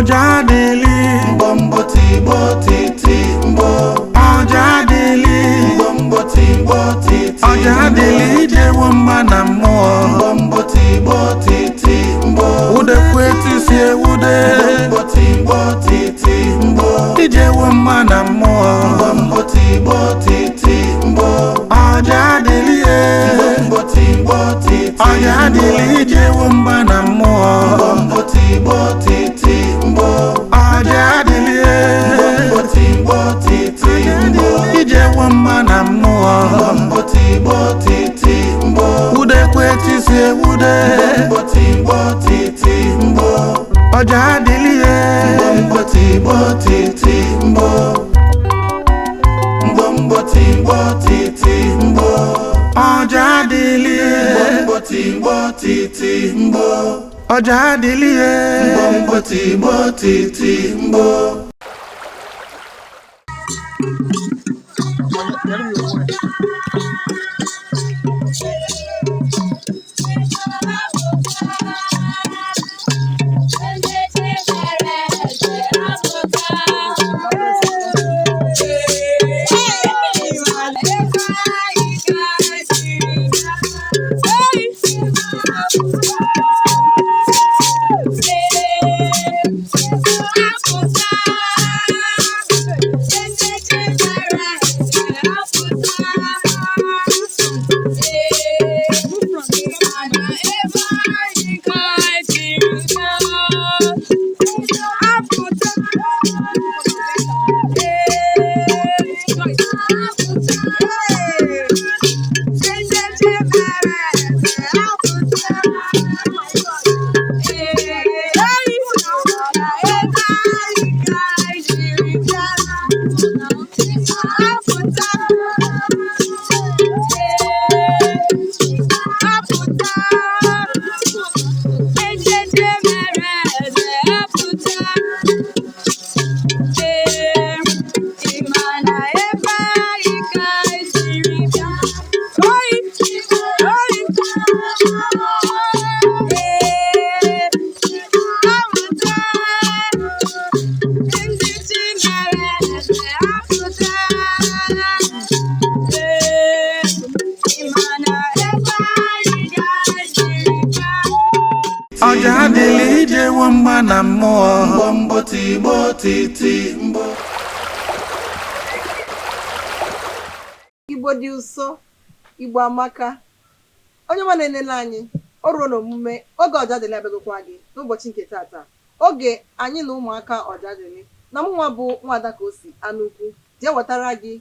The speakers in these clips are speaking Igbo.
Ojadili mbombo timbo titi mbo Ojadili mbombo timbo titi Ojadili jewo mma na mmụọ mbombo timbo titi mbo ude kweti sie ude mbombo timbo titi mbo ijewo mma na mmụọ mbombo timbo titi mbo Ojadili mbombo timbo titi Ojadili jewo mma na mmụọ mbombo timbo titi mbo Ojadili mbombo timbo titi mbo ijewo mma na mmụọ mbombo timbo titi mbo ude kweti sie ude mbombo timbo titi mbo Ojadili mbombo timbo titi mbo mbombo timbo titi mbo Ojadili mbombo timbo titi mbo Ojadili mbombo timbo titi mbo Ojadili jewo mma na mmụọ mbombo timbo titi mbo Igbo dị ụsọ, Igbo amaka. Onye nwa na-enele anyị o ruo n'omume oge Ojadili abịagokwa gị n'ụbọchị nke tata. Oge anyị na ụmụaka Ojadili na mụnwa bụ nwada ka o si anukwu jee wetara gị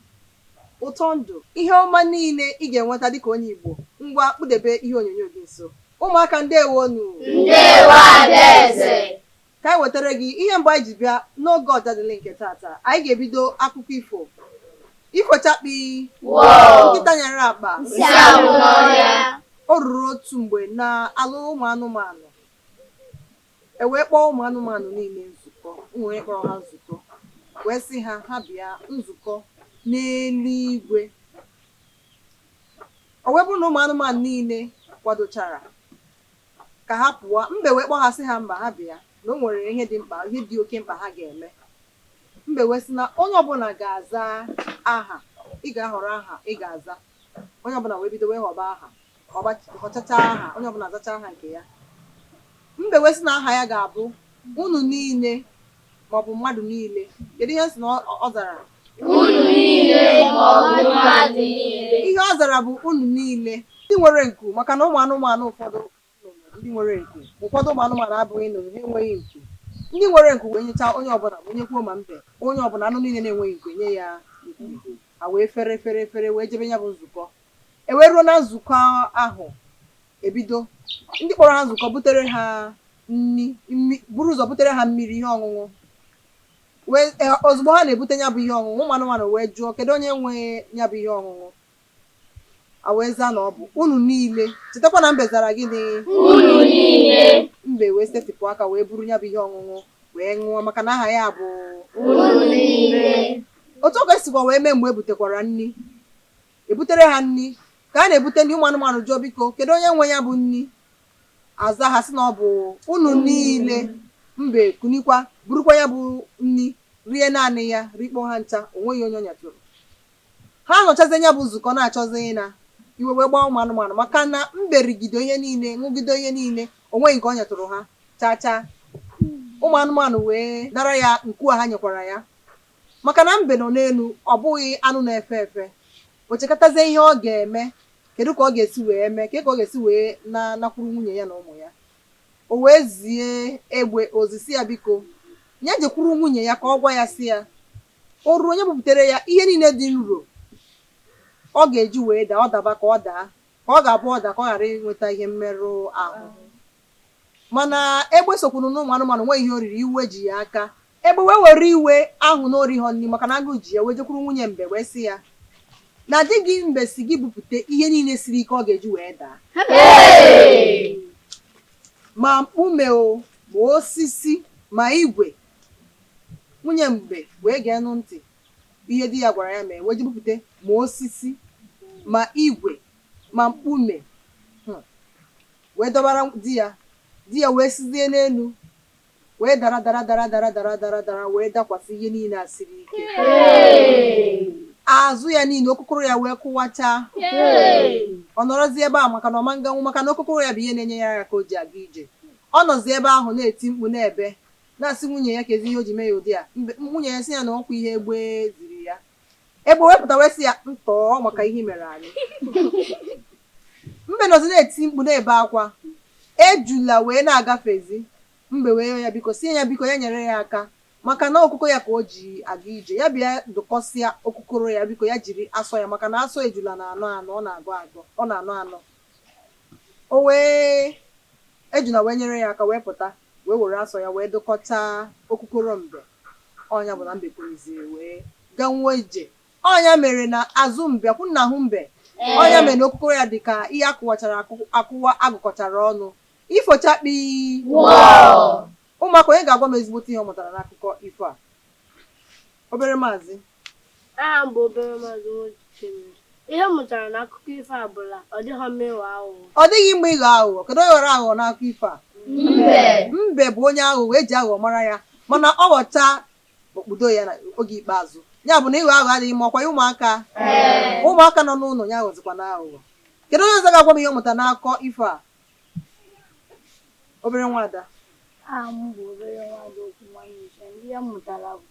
ụtọ ndụ, ihe ọma niile ị ga-enweta dịka onye Igbo. Ngwa kpụdebe ihe onyonyo gị nso. Ụmụaka ndewonu. Ndewo Adaeze. Ka anyị wetara gị ihe mbụ anyị ji bịa n'oge Ojadili nke tata. Anyị ga-ebido akụkọ ifo. Ifochakpi nkịta nyere akpa Nsị awụ n'ọhịa. o ruru otu mgbe na alụ ụmụ anụmanụ. E wee kpọọ ụmụ anụmanụ niile nzukọ, wee kpọrọ ha nzukọ, wee sị ha bịa nzukọ n'eluigwe. O wee bụrụ na ụmụ anụmanụ niile kwadochara ka ha pụọ, mbe wee kpọọ ha sị ha mba ha bịa na o nwere ihe dị mkpa, ihe dị oke mkpa ha ga-eme. Mbe wee sị na onye ọbụla ga-aza aha, ị ga-ahọrọ aha ị ga-aza. Onye ọbụla wee bido wee họba aha, họchacha aha, onye ọbụla azacha aha nke ya. Mbe wee sị na aha ya ga-abụ unu niile maọbụ mmadụ niile. Kedu ihe sị na ọ zara? Unu niile maọbụ mmadụ niile. Ihe ọ zara bụ unu niile. Ndị nwere nku, maka na ụmụ anụmanụ ụfọdụ ndị nwere nku, ụfọdụ ụmụ anụmanụ abụghị nnụnụ, ha enweghị nku. Ndị nwere nku wee nyecha onye ọbụla, onyekwuo ma mbe, onye ọbụla anụ niile na-enweghị nku nye ya nku. Ha wee fere wee jebe ya bụ nzukọ. E wee ruo na nzukọ ahụ ebido, ndị kpọrọ ha nzukọ butere ha nri, buru ụzọ butere ha mmiri, ihe ọṅụṅụ. Ozugbo ha na-ebute ya bụ ihe ọṅụṅụ, ụmụ anụmanụ wee jụọ kedu onye nwe ya bụ ihe ọṅụṅụ. A wee zaa na ọ bụ unu niile. Chetakwa na mbe zara gịnị? Unu niile. Mbe wee setịpụ aka wee buru ya bụ ihe ọṅụṅụ wee ṅụọ, maka na aha ya bụ Unu niile. otu ọ ga-esikwa wee mee mgbe e butekwara nri. Ebutere ha nri, ka a na-ebute ndị ụmụ anụmanụ jụọ biko kedu onye nwe ya bụ nri. Aza ha sị na ọ bụ unu niile. mbe kunikwa burukwa ya bụ nni rie naanị ya rikpo ha ncha onweghị onye nyetụrụ ha nọchazi anya bụ nzukọ na-achọzi na iwe wee gbaa ụmụ anụmanụ maka na mbe rigide ihe niile ṅụgide ihe niile onweghị nke ọ nyetụrụ ha chaa ụmụ anụmanụ wee nara ya nku a ha nyekwara ya maka na mbe nọ n'elu ọ bụghị anụ na-efe efe o chekatazie ihe ọ ga-eme kedu ka ọ ga-esi wee mee ka ọ ga-esi wee nakwuru nwunye ya na ụmụ ya o wee zie egbe ozisi ya biko ya jekwuru nwunye ya ka ọ gwa ya si ya o ruo onye buputere ya ihe niile dị nro ọ ga-eji wee daa ọ daba ka ọ daa ka ọ ga-abụ ọda ka ọ ghara inweta ihe mmerụ ahụ mana egbe sokwuru n'ụmụ anụmanụ nwe ihe oriri iwe ji ya aka egbe wee were iwe ahụ na oriho nri maka na agụụ ji ya wee jekwuru nwunye mbe wee sị ya na di gị mbe si gị bupute ihe niile siri ike ọ ga-eji wee daa ma mkpume o ma osisi ma igwe nwunye mbe wee gee nụ ntị ihe di ya gwara ya mee wee ji bupute ma osisi ma igwe ma mkpume wee dọbara di ya wee sizie n'elu wee dara wee dakwasị ihe niile a siri ike azụ ya niile okokoro ya wee kụwachaa ọ nọrọzi ebe a maka na ọma nganwu maka na okokoro ya bụ ihe na-enye ya ka o ji aga ije ọ nọzi ebe ahụ na-eti mkpu n'ebe na-asị nwunye ya kezi ihe o ji mee ya ụdị a nwunye ya sị ya na ọkwa ihe egbe ziri ya egbe wepụta wee sị ya ntọọ maka ihe mere anyị mbe nọzi na-eti mkpu na-ebe akwa ejula wee na-agafezi mbe wee ya biko sie ya biko ya nyere ya aka maka na okoko ya ka o ji aga ije ya bịa dụkọsịa okokoro ya biko ya jiri asọ ya maka na asọ ejula na anọ ọ na-anọ anọ o wee ejula wee nyere ya aka wee pụta wee were asọ ya wee dụkọta okokoro mbe ọnya bụ na mbe kweziri wee ganwuo ije ọnya mere na azụ mbe akwụ na ahụ mbe ọnya mere na okokoro ya dị ka ihe akụwachara akụwa agụkọchara ọnụ ifochakpi ụmụaka onye ga-agwa m ezigbote ihe ọ mụtara n'akụkọ ifo a obere maazị aha m bụ obere maazị Nwochimiri. Ihe m mụtara n'akụkọ ifo a bụla ọ dịghị mma ịghọ aghụghọ. ọ dịghị mgbe ịghọ aghụghọ kedu onye ghọrọ aghụghọ n'akụkọ ifo a mbe bụ onye aghụghọ eji aghụghọ mara ya mana ọ ghọta okpudo ya n'oge ikpeazụ ya bụ na ịghọ aghụghọ adịghị mma ọkwa ya ụmụaka nọ n'ụlọ ya ghọzikwa na aghụghọ kedu onye ọzọ ga-agwa m ihe ọ mụtara n'akụkọ ifo a obere nwada aha m bụ obere nwada okwu nwanne ihe m mụtara bụ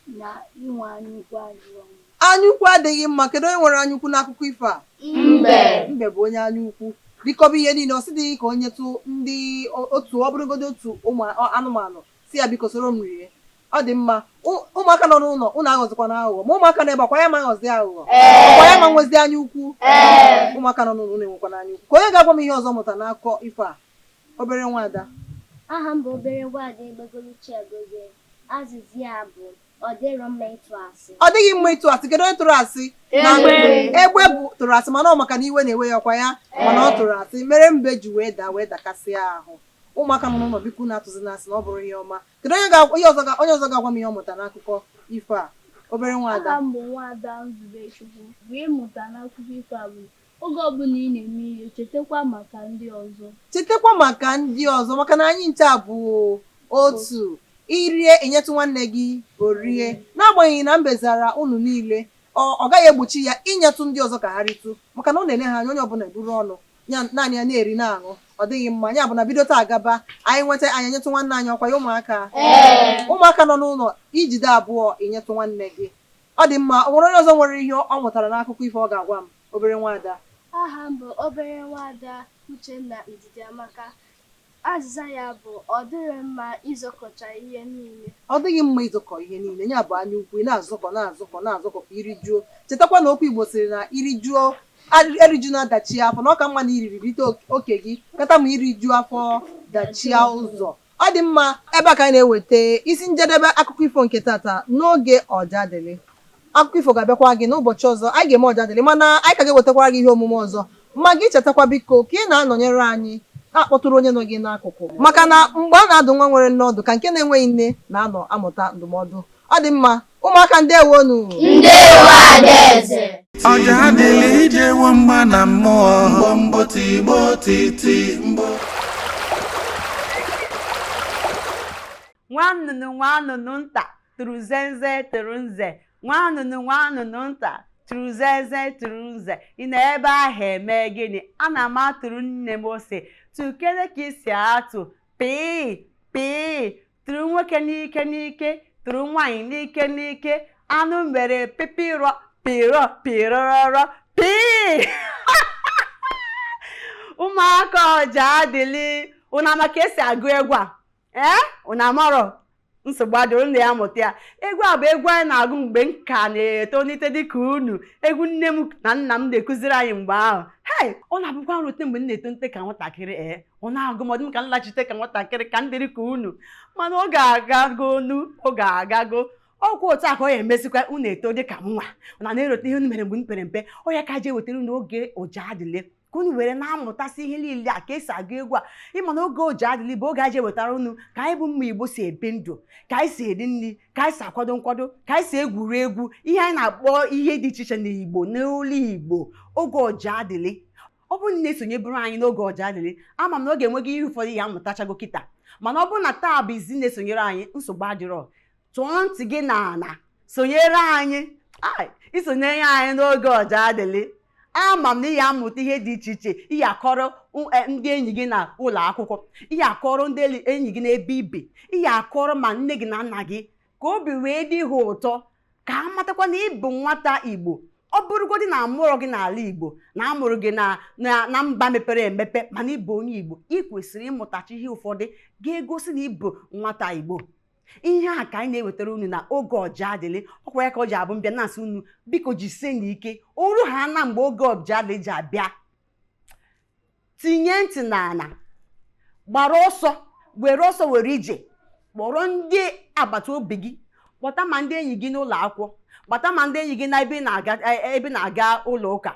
na inwe anyaukwu adịghị mma. anyaukwu adịghị mma kedu onye nwere anyaukwu n'akụkọ ifo a mbe bụ onye anyaukwu dịkọba ihe niile ọ sịdịghị ka onye tụ ndị otu ọ bụrụgodo otu ụmụ anụmanụ si ya biko soro m rie ọ dị mma ụmụaka nọ n'ụlọ ụnụ aghọzikwa na aghụghọ ma ụmụaka na-ebe akwa ya ma aghọzi aghụghọ ọkwa ya ma nwezi anyaukwu ụmụaka nọ n'ụlọ na-enwekwa na anyaukwu ka onye ga-agwa m ihe ọzọ mụta n'akụkọ ifo a obere nwada aha m bụ obere nwada Egbegoluchi Egozie. Azịza ya bụ ọ dịrọ mma ịtụ asị. ọ dịghị mma ịtụ asị kedu onye tụrụ asị egbe bụ tụrụ asị mana ọ maka na iwe na-ewe ya ọkwa ya mana ọ tụrụ asị mere mbe ji wee dakasịa ahụ ụmụaka nọ n'ụlọ biko na-atụzi n'asị na ọ bụrụ ihe ọma kedu onye ọzọ ga-agwa m ihe ọ mụta n'akụkọ ifo a obere nwada aha m bụ nwada Nzubechukwu. Wee mụta n'akụkọ ifo a bụ oge ọbụla ị na-eme ihe chetakwa maka ndị ọzọ maka na anyị nche bụ otu irie enyetụ nwanne gị orie n'agbanyeghị na mbe zara unu niile ọ gaghị egbochi ya inyetụ ndị ọzọ ka ha ritụ maka na ọ na-ele ha anya onye ọbụla eburu ọnụ naanị ya na-eri na-aṅụ ọ dịghị mma ya bụ na bido taa gaba anyị nweta anyị enyetụ nwanne anyị ọkwa ya ụmụaka nọ n'ụlọ ijide abụọ enyetụ nwanne gị ọ dị mma ọ nwere onye ọzọ nwere ihe ọ mụtara n'akụkọ ifo ọ ga-agwa m obere nwada Aha m bụ obere nwada Uchenna Ndidiamaka. Azịza ya bụ ọ dịghị mma ịzọkọcha ihe niile. ọ dịghị mma ịzọkọ ihe niile ya bụ anyaukwu na-azọkọ ka iri juo chetakwa na okwu Igbo sịrị na iri juo eriju na-adachi afọ na ọ ka mma na iriri rite oke gị kata ma iri juo afọ dachia ụzọ ọ dị mma ebe a ka anyị na-eweta isi njedebe akụkọ ifo nke tata n'oge Ọjadili. Akụkọ ifo ga-abịakwa gị n'ụbọchị ọzọ anyị ga-eme Ọjadili mana anyị ka ga-ewetakwara gị ihe omume ọzọ ma gị chetakwa biko ka ị na-anọnyere anyị na-akpọtụrụ onye nọ gị n'akụkụ maka na mgbe a na-adụ nwa nwere nne ọdụ ka nke na-enweghị nne na-anọ amụta ndụmọdụ ọ dị mma ụmụaka ndewonu Ndewo Adaeze. Ọjadili ijewo mgba na mmụọ Mbo tigbo titi mbo nwanụnụ nta tụrụ zenze tụrụ nze, nwanụnụ nta tụrụ zenze tụrụ nze. Ị nọ ebe ahụ eme gịnị? Ana m atụrụ nne m ose. Tụkere ka isi atụ pịị pịị. Tụrụ nwoke n'ike n'ike, tụrụ nwaanyị n'ike n'ike. Anụ mere pịpịrọ pịrọ pịrọrọ pịị. Ụmụaka Ojadili, unu ama ka esi agụ egwu a? Unu amarọ? Nsogbu adịrị, unu ya mụta ya. Egwu a bụ egwu anyị na-agụ mgbe m ka na-etolite dịka unu. Egwu nne m na nna m na-ekụziri anyị mgbe ahụ. Hei, ọ na-abụkwa nrute mgbe m na-etonite ka nwatakịrị. Ọ na-agụ m, ọ dị m ka nlachite ka nwatakịrị, ka m dịrị ka unu. Mana ọ ga-agago oge agago. Ọkwa otu a ka ọ ya emezikwa unu eto dịka nwa. Ọ na-erote ihe unu mere mgbe m pere mpe. Ọ ya ka je wetara unu oge Ojadili ka unu were na-amụtasị ihe niile a ka esi agụ egwu a. Ịma na oge Ojadili bụ oge aje wetara unu ka anyị bụ mma Igbo si ebi ndụ, ka anyị si eri nri, ka anyị si akwado nkwado, ka anyị si egwuri egwu, ihe anyị na-akpọ ihe dị iche iche n'Igbo n'olu Igbo. Oge Ojadili, ọ bụrụ na esonye bụrụ anyị n'oge Ojadili, ama m na ọ ga-enweghị ihe ụfọdụ ya amụtachago kịta. Mana ọ bụrụ na taa bụ izi na-esonyere anyị, nsogbu adịrọ. Tụọ ntị gị n'ala, sonyere anyị. Isonyere anyị n'oge Ojadili, ama m na ihe amụta ihe dị iche iche. Ihe akọrọ ndị enyi gị na ụlọ akwụkwọ, ihe akọrọ ndị enyi gị n'ebe ibi, ihe akọrọ ma nne gị na nna gị, ka obi wee dị ha ụtọ, ka a matakwa na ịbụ nwata Igbo. Ọ bụrụgodị na amụrụ gị n'ala Igbo, na amụrụ gị na mba mepere emepe, mana ịbụ onye Igbo, ị kwesịrị ịmụtachi ihe ụfọdụ ga-egosi na ịbụ nwata Igbo. Ihe a ka anyị na-ewetara unu na oge Ojadili. Ọkwa ya ka ọ ji abụ mbịa na-asị unu biko jisie n'ike oru ha na mgbe oge Ojadili ji abịa. Tinye ntị n'ala, gbara ọsọ, were ije, kpọrọ ndị agbata obi gị, kpọta ma ndị enyi gị n'ụlọ akwụkwọ, kpọta ma ndị enyi gị na ebe na-aga ụlọ ụka.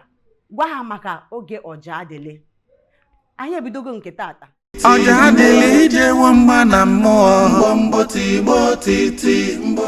Gwa ha maka oge Ojadili. Anyị ebidogo nke tata. Ojadili ijewo mgba na mmụọ. Mgbo mgbo tigbo titi mgbo.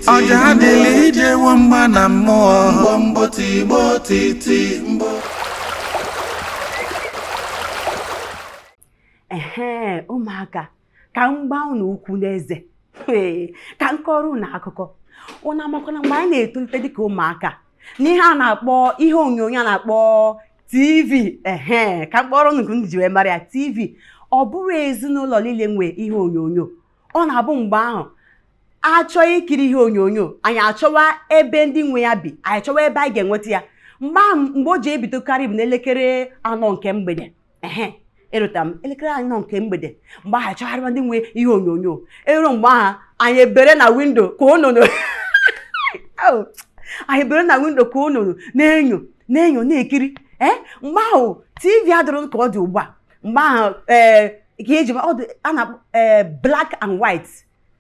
Ojadili ijewo mgba na mmụọ Mbọ tigbo titi mbọ. Ụmụaka ka m gba unu ukwu n'eze ka m kọrọ unu akụkọ. Unu amakwana mgbe anyị na-etolite dịka ụmụaka n'ihe a na-akpọ ihe onyonyo a na-akpọ TV. Ka m kpọrọ unu nke m ji wee mara ya TV. Ọ bụrụ ezinụlọ niile nwe ihe onyonyo. Ọ na-abụ mgbe ahụ achọghị ikiri ihe onyonyo, anyị achọwa ebe ndị nwe ya bi, anyị achọwa ebe anyị ga-enweta ya. Mgbe o ji ebidokarị bụ n'elekere 4 nke mgbede. Erụta m elekere 4 nke mgbede, mgbe ahụ achọgharịwa ndị nwe ihe onyonyo. Eru mgbe ahụ anyị ebere na windo ka onunu anyị ebere na windo ka onunu na-enyo na-ekiri. Mgbe ahụ TV adịrọ ka ọ dị ugbu a. Mgbe ahụ ka eji a na black and white,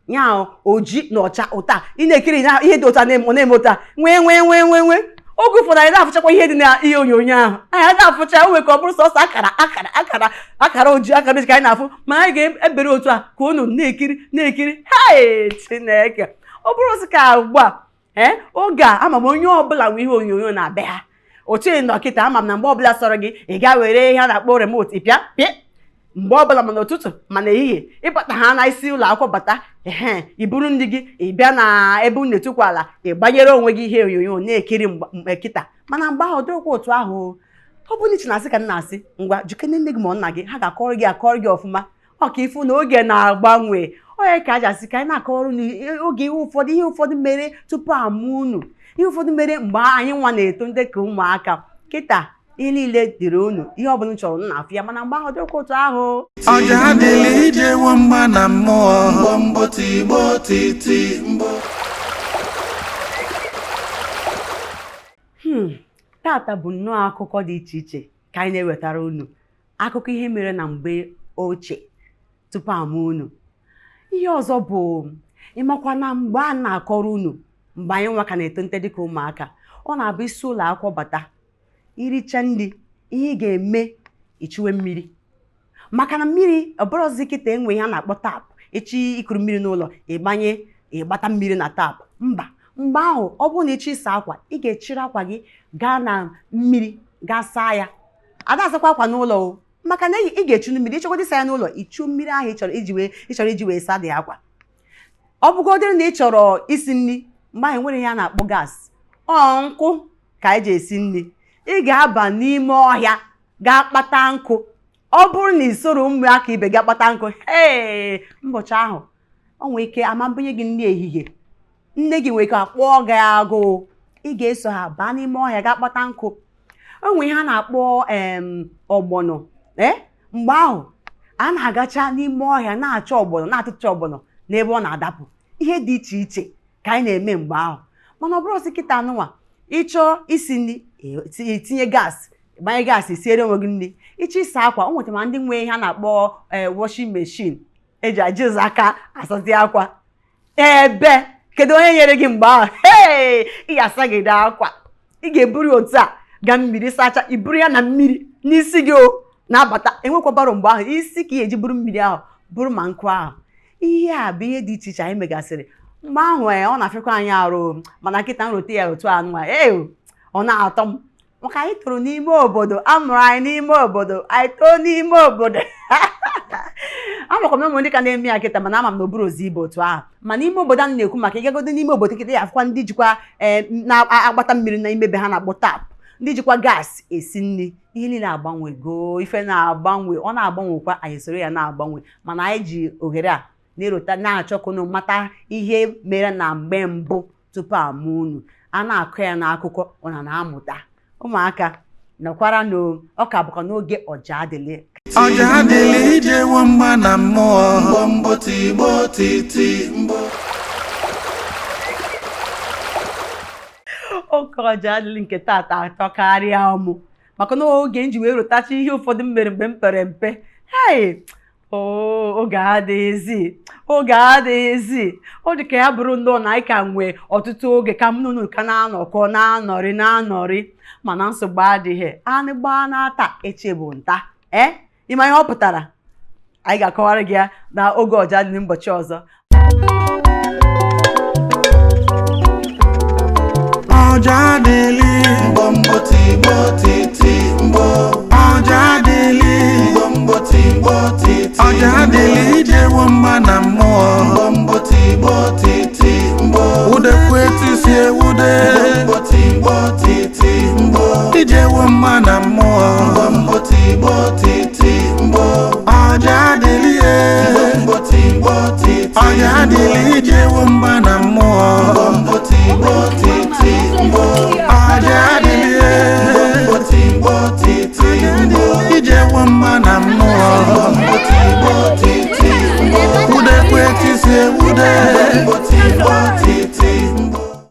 nya oji na ọcha ụta. Ị na-ekiri ihe dị ụta na-eme ụta nwee oge ụfọdụ anyị na-afụchakwa ihe dị na ihe onyonyo ahụ. Anyị na-afụcha onwe ka ọ bụrụ sọsọ akara oji akara oji ka anyị na-afụ, ma anyị ga-ebere otu a ka unu na-ekiri. Chineke, ọ bụrụ sị ka ugbu a oge a ama m onye ọbụla nwe ihe onyonyo na-abịa ha. otu nọkịta ama m na mgbe ọbụla sọrọ gị ị ga were ihe a na-akpọ remote ịpịa pịa mgbe ọbụla ma n'ụtụtụ ma n'ehihie ịbata ha na isi ụlọ akwụkwọ bata iburu ndị gị ịbịa na ebe unu etukwa ala ịgbanyere onwe gị ihe onyonyo na-ekiri mgbe kịta mana mgbe ahụ dịrịkwa otu ahụ ọ bụ n'ichi na-asị ka nna asị ngwa jikene nne gị ma nna gị ha ga-akọrọ gị ọfụma ọka ifu na oge na-agbanwe onye ka a ji asị ka anyị na-akọrọ n'oge ihe ụfọdụ mere tupu amụ unu ihe ụfọdụ mere mgbe anyị nwa na-eto ndị ka ụmụaka kịta ihe niile dịrị unu ihe ọbụla chọrọ nna afụ ya mana mgbe ahụ dịrịkwa otu ahụ Ojadili ije nwe mgba na mmụọ Mbo tigbo titi mbo. tata bụ nnọọ akụkọ dị iche iche ka anyị na-ewetara unu akụkọ ihe mere na mgbe ochie tupu amụ unu ihe ọzọ bụ ịmakwa na mgbe a na-akọrọ unu mgbe anyị nwa ka na-eto nte dịka ụmụaka ọ na-abụ isi ụlọ akwụkwọ bata iricha nri ihe ị ga-eme ichiwe mmiri maka na mmiri ọbụrụzi kịta enwe ihe a na-akpọ tapụ echi ikuru mmiri n'ụlọ ịgbata mmiri na tapụ mba mgbe ahụ ọ bụrụ na echi ịsa akwa ị ga-echiri akwa gị gaa na mmiri gaa saa ya ada asakwa akwa n'ụlọ maka na ị ga-echu mmiri ịchọkwa ịsa ya n'ụlọ ichu mmiri ahụ ịchọrọ iji wee saa dị akwa ọ bụgodịrị na ị chọrọ isi nri mgbe ahụ nwere ihe a na-akpọ gas nkụ ka anyị ji esi nri ị ga-aba n'ime ọhịa gaa kpata nkụ ọ bụrụ na ị soro ụmụaka ibe gị kpata nkụ ụbọchị ahụ ọ nwere ike amabanye gị nri ehihie nne gị nwere ike akpọọ gị agụụ ị ga-eso ha baa n'ime ọhịa gaa kpata nkụ o nwere ihe a na-akpọ ọgbọnọ mgbe ahụ a na-agacha n'ime ọhịa na-achọ ọgbọnọ na-atụcha ọgbọnọ n'ebe ọ na-adapụ ihe dị iche iche ka anyị na-eme mgbe ahụ mana ọ bụrụ osi kịta anụnwa ịchọọ isi nri itinye gaasị gbanye gaasị isiere onwe gị nri ịchọ ịsa akwa o nwetara ndị nwe ihe a na-akpọ washing machine eji ajizi aka asazi akwa ebe kedu onye nyere gị mgbe ahụ ị ga-asagide akwa ị ga-eburu otu a gaa mmiri sacha iburu ya na mmiri n'isi gị na-abata enwekwabaro mgbe ahụ isi ka ị eji buru mmiri ahụ buru ma nkụ ahụ ihe a bụ ihe dị iche iche anyị megasịrị mgbe ahụ ọ na-afịakwa anyị arụ mana nkịta nrote ya otu anụ ọ na-atọ m maka anyị toro n'ime obodo amụrụ anyị n'ime obodo anyị too n'ime obodo amakwa m ụmụ ndị ka na-eme ya kịta mana ama m na oburu ozi ibe otu ahụ ma n'ime obodo a na-ekwu maka ịgagodo n'ime obodo kịta ya afụkwa ndị jikwa na-agbata mmiri na imebe ha na-akpọ tapụ ndị jikwa gaasị esi nri ihe niile agbanwego ife na-agbanwe ọ na-agbanwekwa anyị soro ya na-agbanwe mana anyị ji ohere a na-erota na-achọkụnụ mata ihe mere na mgbe mbụ tupu amụ unu a na-akọ ya n'akụkọ ọ na-amụta ụmụaka nọkwara n'ọka bụkwa n'oge Ojadili Ojadili ije nwe mgba na mmụọ Mbo tigbo titi mbo. oge Ojadili nke tata atọ karịa ọmụ maka na oge nji wee rotacha ihe ụfọdụ mere mgbe m pere mpe oge adịghịzi ọ dị ka ya bụrụ nnọọ na anyị ka nwee ọtụtụ oge ka m nụnụ ka na-anọkọ na-anọrị mana nsogbu adịghị anụ gbaa n'ata eche bụ nta ịma ihe ọ pụtara anyị ga-akọwara gị ya na oge Ojadili ụbọchị ọzọ Ojadili Mbo tigbo titi mbo. Ojadili Mbo tigbo titi. Ojadili ije nwe mgba na mmụọ Mbo tigbo titi mbo. udekwetu si ewude Mbo tigbo titi mbo. ije nwe mgba na mmụọ Mbo tigbo titi mbo. Ojadili Mbo tigbo titi. Ojadili ije nwe mgba na mmụọ